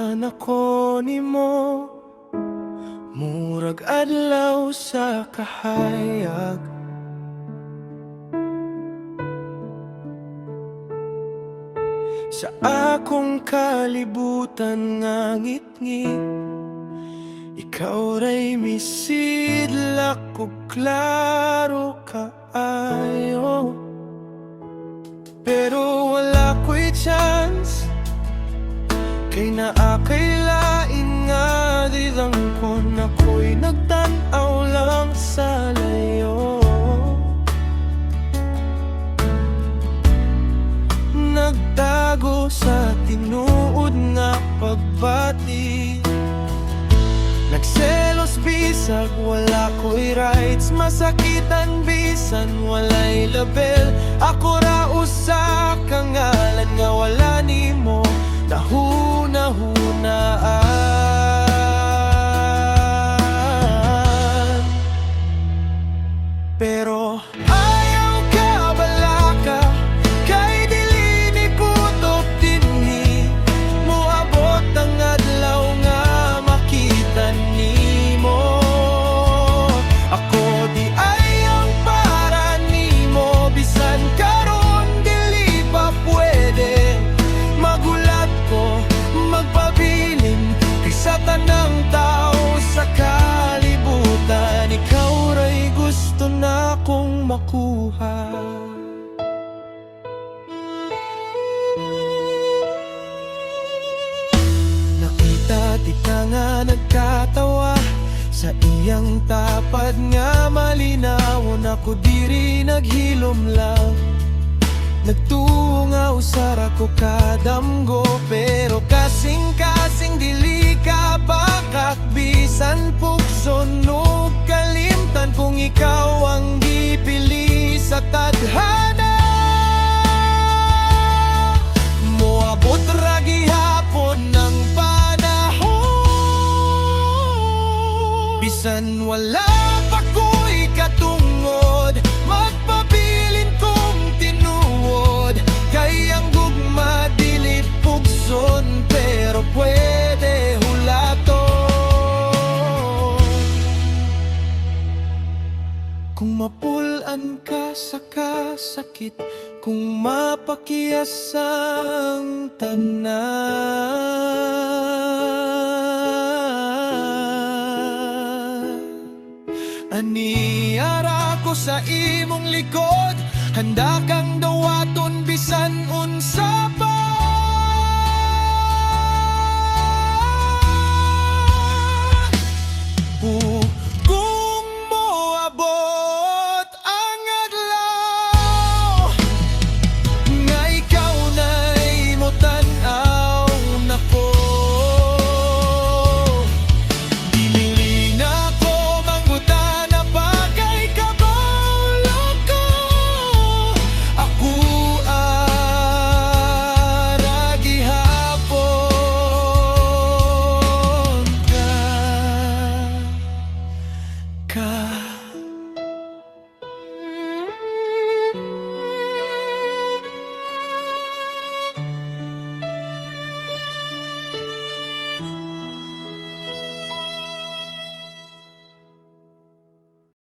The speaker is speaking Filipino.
man ako nimo, murag adlaw sa kahayag. Sa akong kalibutan nga ngit-ngit, ikaw ray misidlak ko klaro kaayo. Pero wala ko'y chance, kay naakay lain nga di lang ko na ko'y nagtanaw lang sa layo. Nagtago sa tinuod nga pagbati, nagselos bisag wala ko'y rights, masakitan bisan walay label. Ako ra usa ka ngalan nga wala nimo nahuna-hunaan. Pero ayaw ka balaka, kay dili ni kutok dinhi, moabot ang adlaw nga makita nimo. Ako di ayang para nimo, bisan karon dili pa pwede. Magulat ko, magpabilin, kay sa tanang tao sa kalibutan, ikaw ray gusto na kong makuha. Nakita di ka nga nagkatawa, sa iyang tapad nga malinawon. Ako diri naghilom lang, nagtungaw sa ko kadamgo. Pero kasing-kasing dili ka bakak, bisan pugson o kalimtan, kung ikaw ang gipili sa tadhana. Moabot ra gihapon ng panahon, bisan wala pa ko'y katungod, magpabilin kong tinuod. Kay ang gugma dili pugson, pero pwede hulaton. Kung mapulan ka sa kasakit, kung mapakiyas ang tanan, aniara ko sa imong likod, handa kang dawaton bisan unsa pa.